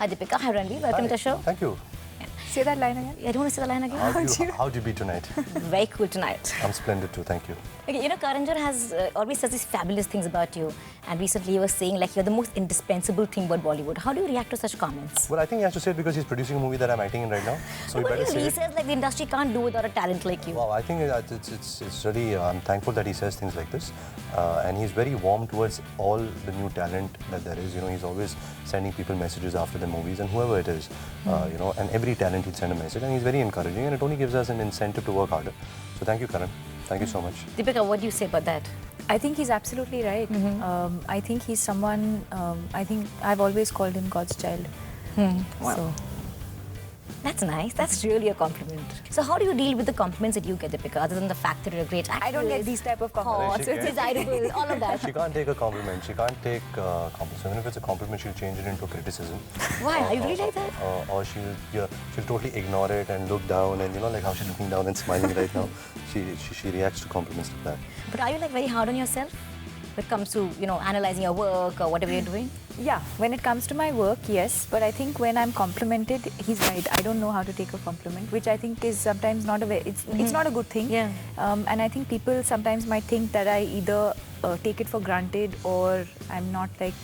Hi Deepika, hi Ranbir, welcome to the show. Thank you. Say that line again. I don't want to say the line again. How'd you be tonight? Very cool tonight. I'm splendid too, thank you. Okay, you know, Karanjan has always says these fabulous things about you. And recently you were saying like you're the most indispensable thing about Bollywood. How do you react to such comments? Well, I think he has to say it because he's producing a movie that I'm acting in right now. So he better say He it. says like the industry can't do without a talent like you. Wow, I think it's really, I'm thankful that he says things like this. And he's very warm towards all the new talent that there is. You know, he's always sending people messages after the movies and whoever it is, you know, and every talent he'd send a message. And he's very encouraging and it only gives us an incentive to work harder. So thank you, Karan. Thank you so much. Deepika, what do you say about that? I think he's absolutely right. I think he's someone, I think I've always called him God's child. Wow. So. That's nice. That's really a compliment. So how do you deal with the compliments that you get, Deepika, other than the fact that you're a great actress? I don't get these type of hot, compliments. desirable, all of that. She can't take a compliment. She can't take compliments. Even if it's a compliment, she'll change it into criticism. Why? Are you really like that? Or she'll totally ignore it and look down and, you know, like how she's looking down and smiling right now. She reacts to compliments like that. But are you like very hard on yourself when it comes to, you know, analyzing your work or whatever you're doing? Yeah, when it comes to my work, yes. But I think when I'm complimented, he's right. I don't know how to take a compliment, which I think is sometimes not a very, it's not a good thing. Yeah. And I think people sometimes might think that I either take it for granted or I'm not like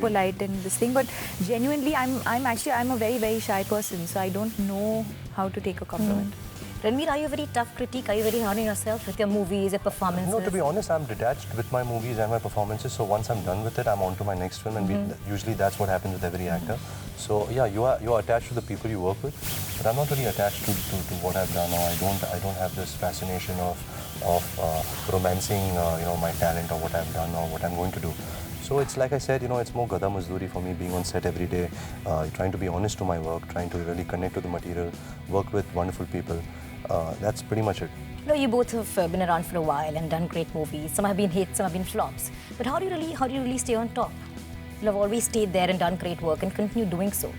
polite in this thing. But genuinely, I'm a very, very shy person. So I don't know how to take a compliment. Ranbir, are you a very tough critic? Are you very hard on yourself with your movies, your performances? No, to be honest, I'm detached with my movies and my performances. So once I'm done with it, I'm on to my next film, and usually that's what happens with every actor. So yeah, you are attached to the people you work with, but I'm not really attached to what I've done. Or I don't have this fascination of romancing you know, my talent or what I've done or what I'm going to do. So it's like I said, you know, it's more gada mazduri for me, being on set every day, trying to be honest to my work, trying to really connect to the material, work with wonderful people. That's pretty much it. You know, you both have been around for a while and done great movies. Some have been hits, some have been flops. But how do you really stay on top? You have always stayed there and done great work and continue doing so.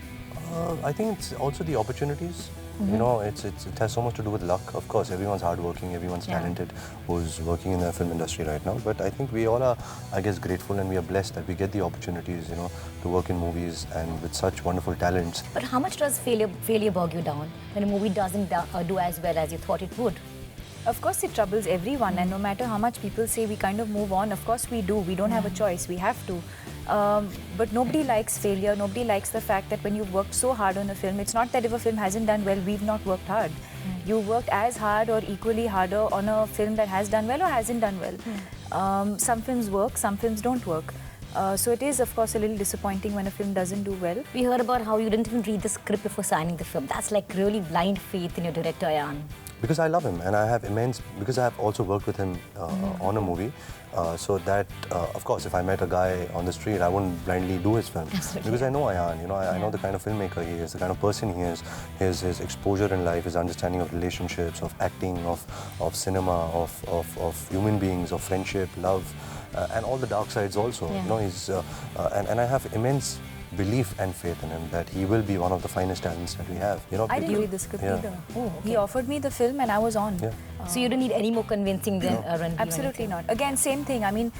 I think it's also the opportunities. You know, it has so much to do with luck. Of course, everyone's hardworking, everyone's talented who's working in the film industry right now. But I think we all are, I guess, grateful and we are blessed that we get the opportunities, you know, to work in movies and with such wonderful talents. But how much does failure bog you down when a movie doesn't do as well as you thought it would? Of course, it troubles everyone, and no matter how much people say we kind of move on, of course we do. We don't have a choice. We have to. But nobody likes failure. Nobody likes the fact that when you've worked so hard on a film, it's not that if a film hasn't done well, we've not worked hard. You worked as hard or equally harder on a film that has done well or hasn't done well. Some films work, some films don't work. So it is, of course, a little disappointing when a film doesn't do well. We heard about how you didn't even read the script before signing the film. That's like really blind faith in your director, Ayan. Because I love him and I have because I have also worked with him on a movie. So that, of course, if I met a guy on the street, I wouldn't blindly do his film. Absolutely. Because I know Ayan, you know, I know the kind of filmmaker he is, the kind of person he is, his exposure in life, his understanding of relationships, of acting, of cinema, of human beings, of friendship, love, and all the dark sides also. You know, he's, and I have immense belief and faith in him that he will be one of the finest talents that we have. You know, I didn't read the script either. Oh, okay. He offered me the film and I was on. Yeah. So you don't need any more convincing than Ranbir? Absolutely not. Again, same thing. I mean,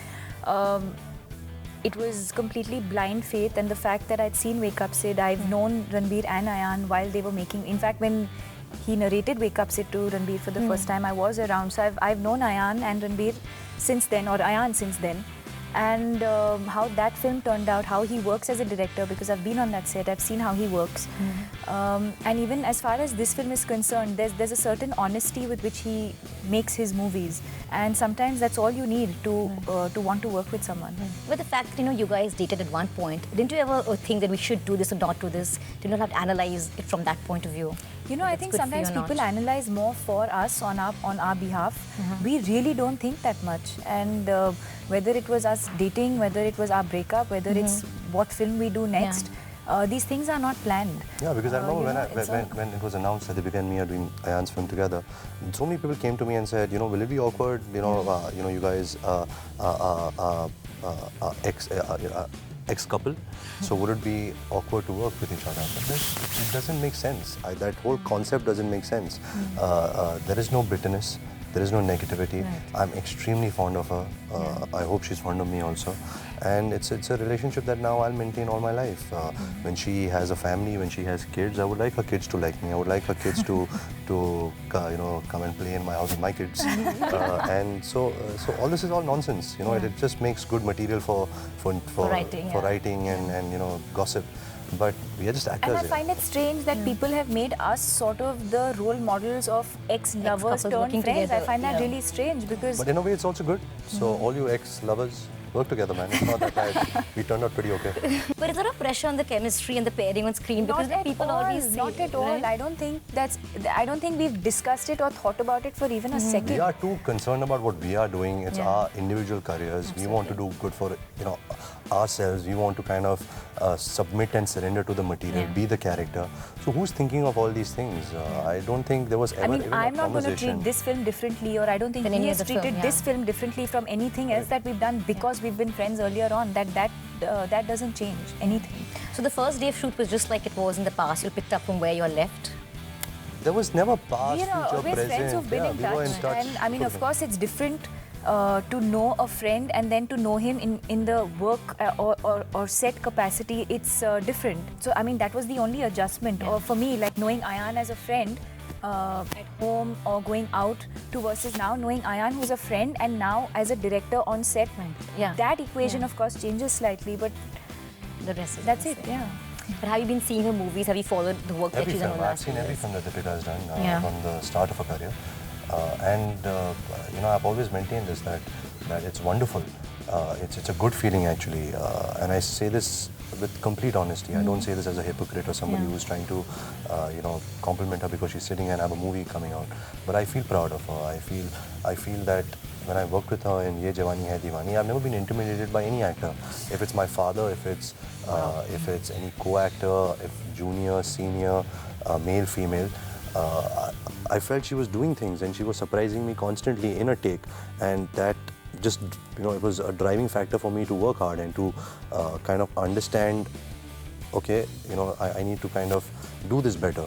it was completely blind faith, and the fact that I'd seen Wake Up Sid, I've known Ranbir and Ayan while they were making. In fact, when he narrated Wake Up Sid to Ranbir for the first time, I was around. So I've known Ayan and Ranbir since then, or Ayan since then. And how that film turned out, how he works as a director, because I've been on that set, I've seen how he works. And even as far as this film is concerned, there's a certain honesty with which he makes his movies. And sometimes that's all you need to want to work with someone. With the fact that, you know, you guys dated at one point, didn't you ever think that we should do this or not do this? Did you not have to analyze it from that point of view? You know, I think sometimes people analyze more for us on our behalf. We really don't think that much. And whether it was us dating, whether it was our breakup, whether it's what film we do next, these things are not planned. Yeah, because I remember when it was announced that Deepika and me are doing Ayan's film together, so many people came to me and said, you know, will it be awkward? You know, you guys ex-couple, so would it be awkward to work with each other? But it doesn't make sense. That whole concept doesn't make sense. There is no bitterness. There is no negativity. I'm extremely fond of her. I hope she's fond of me also. And it's a relationship that now I'll maintain all my life. When she has a family, when she has kids, I would like her kids to like me. I would like her kids to come and play in my house with my kids. And so all this is all nonsense. It just makes good material for writing and gossip. But we are just actors. And I find it strange that people have made us sort of the role models of ex-lovers turned friends. I find that really strange because... But in a way, it's also good. So all you ex-lovers, work together, man. It's not that bad. We turned out pretty okay. But is there a pressure on the chemistry and the pairing on screen? Because people always say... Not at all. Right? I don't think we've discussed it or thought about it for even a second. We are too concerned about what we are doing. It's our individual careers. Absolutely. We want to do good for ourselves. We want to kind of submit and surrender to the material, be the character. So who's thinking of all these things? I don't think there was ever even I'm a not going to conversation. treat this film differently, or I don't think he has treated this film differently from anything else that we've done because we've been friends earlier on. That doesn't change anything. So the first day of shoot was just like it was in the past. You picked up from where you're left. There was never past, future, always present. friends who've been in touch. And I mean, of course, it's different to know a friend and then to know him in the work or set capacity. It's different. So I mean, that was the only adjustment. Or for me, like knowing Ayan as a friend at home or going out to versus now knowing Ayan who's a friend and now as a director on set. That equation, of course, changes slightly, but the rest is that's it. But have you been seeing her movies? Have you followed the work that she's done? I've seen every film that Deepika has done from the start of her career. I've always maintained this, that it's wonderful. It's a good feeling actually. And I say this with complete honesty. I don't say this as a hypocrite or somebody who's trying to, compliment her because she's sitting and have a movie coming out. But I feel proud of her. I feel that when I worked with her in Yeh Jawani, Yeh Deewani, I've never been intimidated by any actor. If it's my father, if it's any co-actor, if junior, senior, male, female, I felt she was doing things and she was surprising me constantly in a take, and that just, it was a driving factor for me to work hard and to kind of understand, okay, I need to kind of do this better.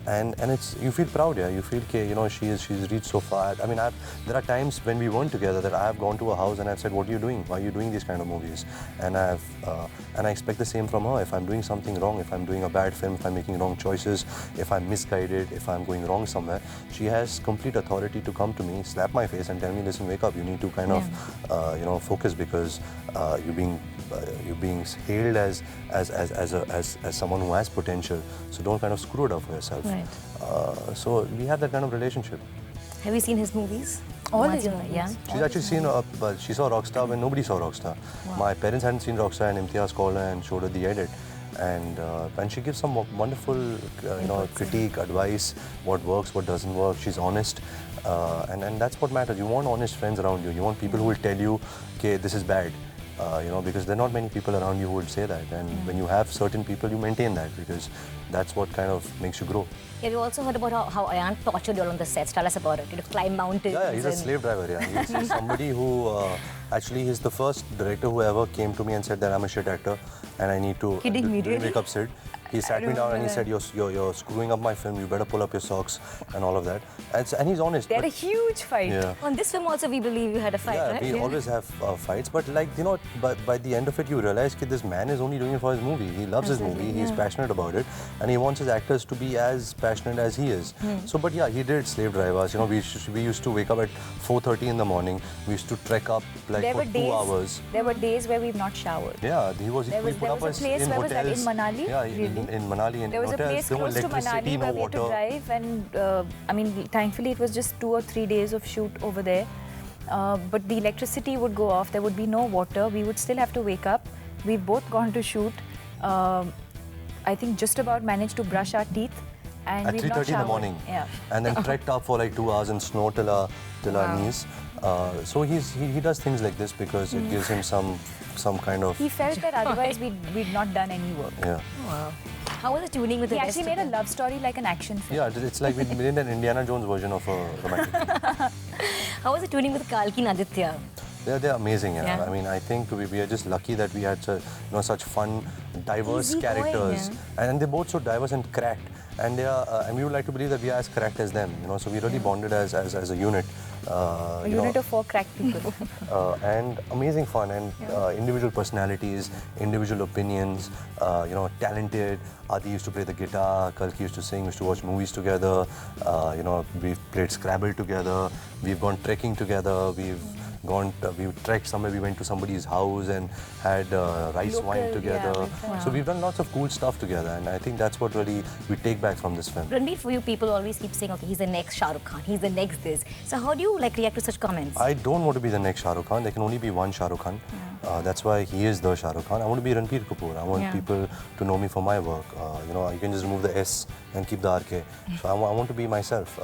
And it's, you feel proud, you feel, okay, she's reached so far. I mean, there are times when we weren't together that I have gone to a house and I've said, what are you doing? Why are you doing these kind of movies? And I expect the same from her. If I'm doing something wrong, if I'm doing a bad film, if I'm making wrong choices, if I'm misguided, if I'm going wrong somewhere, she has complete authority to come to me, slap my face and tell me, listen, wake up, you need to kind of, focus because you're being hailed as someone who has potential. So don't kind of screw it up for yourself. Right. So we have that kind of relationship. Have you seen his movies? All his movies. Yeah. She's actually seen, she saw Rockstar when nobody saw Rockstar. Wow. My parents hadn't seen Rockstar, and Imtiaz called her and showed her the edit. And she gives some wonderful, critique, advice, what works, what doesn't work. She's honest, and that's what matters. You want honest friends around you. You want people who will tell you, okay, this is bad. Because there are not many people around you who would say that. And when you have certain people, you maintain that because that's what kind of makes you grow. Yeah, we also heard about how Ayan tortured you all on the sets. Tell us about it. You climb mountains. Yeah, he's a slave driver. Yeah, he's somebody who actually he's the first director who ever came to me and said that I'm a shit actor and I need to wake up Sid. He sat me down and he said, you're screwing up my film, you better pull up your socks and all of that. And he's honest. They had a huge fight. Yeah. On this film also, we believe you had a fight, right? We always have fights, but but by the end of it, you realize that this man is only doing it for his movie. He loves his movie, he's passionate about it, and he wants his actors to be as passionate as he is. So, but yeah, he did slave drive us. We used to wake up at 4:30 in the morning. We used to trek up for 2 hours. There were days where we've not showered. Yeah, he put up us in hotels. Where was that? In Manali? Yeah, in Manali, in there was hotels. A place close to Manali where we had to drive, and I mean, thankfully it was just 2 or 3 days of shoot over there. But the electricity would go off. There would be no water. We would still have to wake up. We've both gone to shoot. I think just about managed to brush our teeth. And at 3:30 in the morning. Yeah. And then trekked up for like 2 hours in snow till our knees. So he does things like this because it gives him some kind of... He felt that otherwise we'd not done any work. Yeah. Wow. How was the tuning with the rest? He actually made a love story like an action film. Yeah, it's like we made an Indiana Jones version of a romantic film. How was the tuning with Kalki and Aditya? They're amazing. Yeah. I mean, I think we are just lucky that we had such fun, diverse characters, and they're both so diverse and cracked. and they are, and we would like to believe that we are as cracked as them, you know. So we really bonded as a unit. A unit of 4 crack people. And amazing fun and individual personalities, individual opinions, you know, talented. Adi used to play the guitar, Kalki used to sing, we used to watch movies together, you know, we've played Scrabble together, we've gone trekking together, we've trekked somewhere, we went to somebody's house and had rice wine together. So we've done lots of cool stuff together, and I think that's what really we take back from this film. Ranbir, for you, people always keep saying, okay, he's the next Shahrukh Khan, he's the next this. So how do you like react to such comments? I don't want to be the next Shahrukh Khan. There can only be one Shahrukh Khan. That's why he is the Shahrukh Khan. I want to be Ranbir Kapoor. I want people to know me for my work. You know, you can just remove the S and keep the RK. So I want to be myself.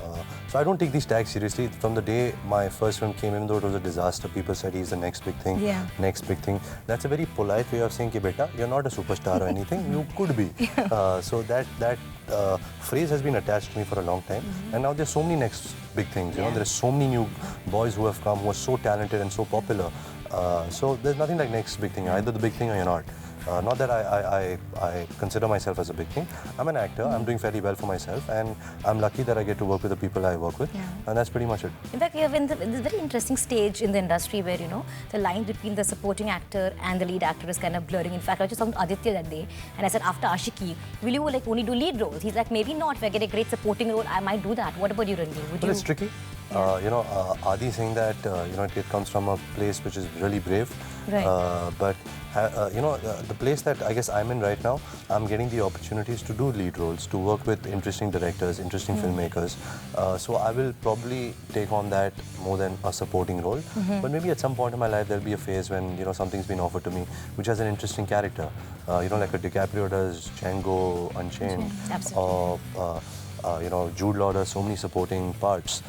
So I don't take these tags seriously. From the day my first film came, even though it was a disaster, people said he's the next big thing, next big thing. That's a very polite way of saying, "Ki beta, you're not a superstar or anything. You could be." So that phrase has been attached to me for a long time. And now there's so many next big things. You know, there's so many new boys who have come who are so talented and so popular. So there's nothing like next big thing. Either the big thing or you're not. Not that I consider myself as a big thing. I'm an actor. I'm doing fairly well for myself, and I'm lucky that I get to work with the people I work with, and that's pretty much it. In fact, we are in this very interesting stage in the industry where, you know, the line between the supporting actor and the lead actor is kind of blurring. In fact, I was just talking to Aditya that day, and I said, after Ashiki, will you like only do lead roles? He's like, maybe not. If I get a great supporting role, I might do that. What about you, Ranbir? Would Well, you? it's tricky. You know, Adi saying that, you know, it comes from a place which is really brave. Right. But, you know, the place that I guess I'm in right now, I'm getting the opportunities to do lead roles, to work with interesting directors, interesting filmmakers. So I will probably take on that more than a supporting role. But maybe at some point in my life, there'll be a phase when, you know, something's been offered to me which has an interesting character. You know, like a DiCaprio does Django Unchained. Absolutely. Or, you know, Jude Law does so many supporting parts.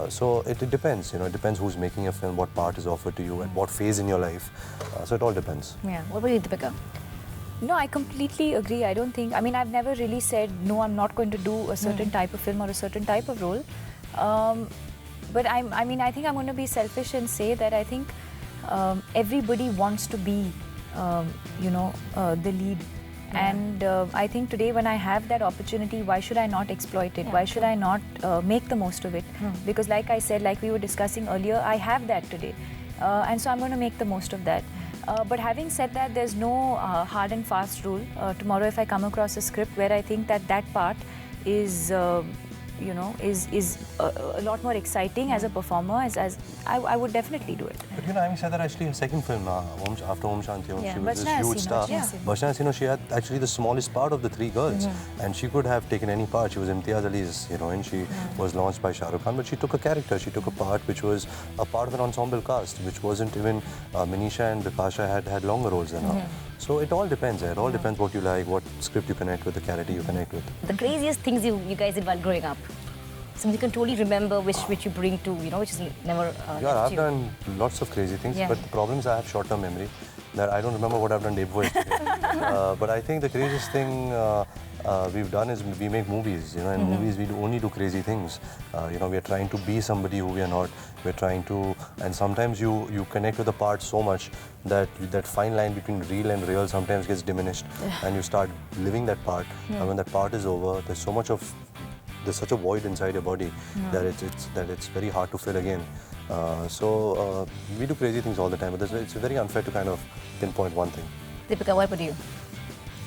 So it depends, you know, it depends who's making a film, what part is offered to you, at what phase in your life. So it all depends. Yeah. What about you, Deepika? No, I completely agree. I don't think, I mean, I've never really said, no, I'm not going to do a certain type of film or a certain type of role. But I mean, I think I'm going to be selfish and say that I think everybody wants to be, you know, the lead. And I think today when I have that opportunity, why should I not exploit it? Why should I not make the most of it? Because like I said, like we were discussing earlier, I have that today. And so I'm going to make the most of that. But having said that, there's no hard and fast rule. Tomorrow if I come across a script where I think that that part is, you know, is a lot more exciting as a performer, as I would definitely do it. But you know, having said that, actually her second film, after Om Shanti Om, she was this Bachna huge Hasina, star. Bachna Hasina, she had actually the smallest part of the 3 girls, and she could have taken any part. She was Imtiaz Ali's heroine. She was launched by Shahrukh Khan, but she took a character. She took a part which was a part of an ensemble cast, which wasn't even Manisha and Bipasha had longer roles than her. So it all depends. It all depends what you like, what script you connect with, the character you connect with. The craziest things you guys did while growing up? Something you can totally remember, which you bring to, you know, which is never Yeah, I've done lots of crazy things, but the problem is I have short-term memory, that I don't remember what I've done day before yesterday. But I think the craziest thing we've done is we make movies, you know, in movies we only do crazy things. You know, we are trying to be somebody who we are not. We're trying to, and sometimes you connect with the part so much that that fine line between real and real sometimes gets diminished, and you start living that part. And when that part is over, there's such a void inside your body that it's very hard to fill again. So we do crazy things all the time, but it's very unfair to kind of pinpoint one thing. Deepika, what about you?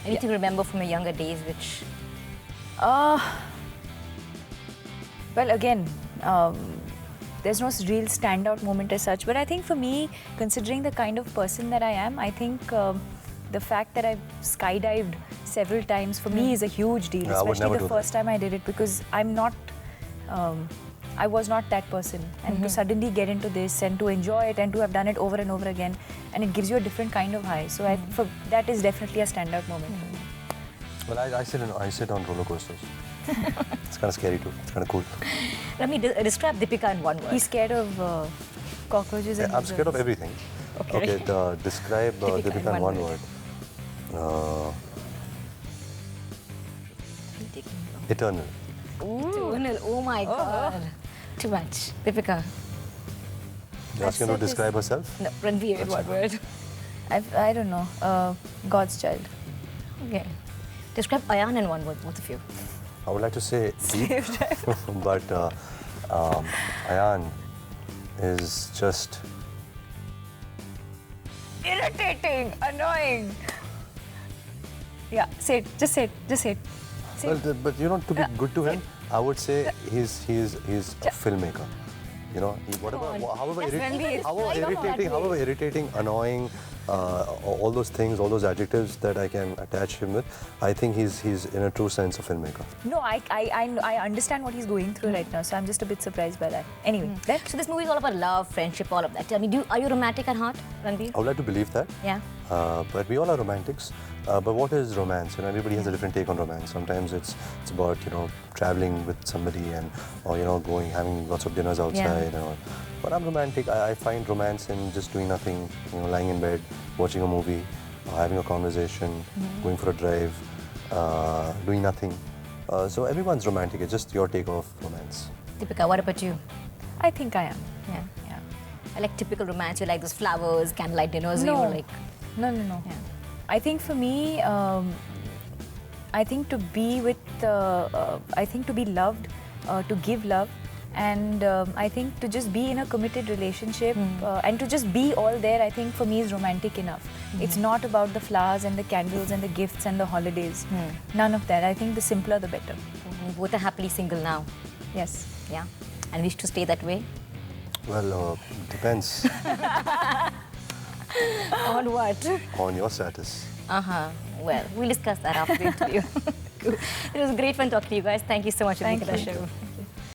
Anything you remember from your younger days which... Well, again, there's no real standout moment as such, but I think for me, considering the kind of person that I am, I think the fact that I've skydived several times for me is a huge deal, especially the first time I did it, because I'm not, I was not that person. And to suddenly get into this and to enjoy it and to have done it over and over again, and it gives you a different kind of high. So that is definitely a standout moment for me. Well, I sit on roller coasters. It's kind of scary too. It's kind of cool. Ranbir, describe Deepika in one word. He's scared of cockroaches and I'm scared of everything. Okay, describe Deepika in one word. Eternal. Eternal. Oh my God. Too much. Deepika. You're asking her to describe herself? No, Ranbir in one word. I don't know. God's child. Okay. Describe Ayan in one word, both of you. I would like to say deep, but Ayan is just Irritating, annoying. Yeah, say it. Just say it. Just say it. Say well, it. but you know, to be good to him, I would say he's a filmmaker. You know, whatever, however, however irritating, annoying, all those things, all those adjectives that I can attach him with, I think he's in a true sense a filmmaker. No, I understand what he's going through right now, so I'm just a bit surprised by that. Anyway, So this movie is all about love, friendship, all of that. I mean, are you romantic at heart, Ranbir? I would like to believe that. Yeah. But we all are romantics. But what is romance? You know, everybody has a different take on romance. Sometimes it's about, you know, traveling with somebody and, or, you know, having lots of dinners outside and all. But I'm romantic. I find romance in just doing nothing, you know, lying in bed, watching a movie, having a conversation, going for a drive, doing nothing. So everyone's romantic. It's just your take of romance. Deepika, what about you? I think I am. Yeah. Yeah. I like typical romance. You like those flowers, candlelight dinners. No. You were like, No. yeah. I think for me, I think to be with, I think to be loved, to give love, and I think to just be in a committed relationship and to just be all there, I think for me is romantic enough. It's not about the flowers and the candles and the gifts and the holidays. None of that. I think the simpler the better. Both are happily single now. Yes. Yeah. And wish to stay that way? Well, depends On what? on your status. Well, we'll discuss that after the interview. Cool. It was great fun talking to you guys. Thank you so much for being Thank on the you. show.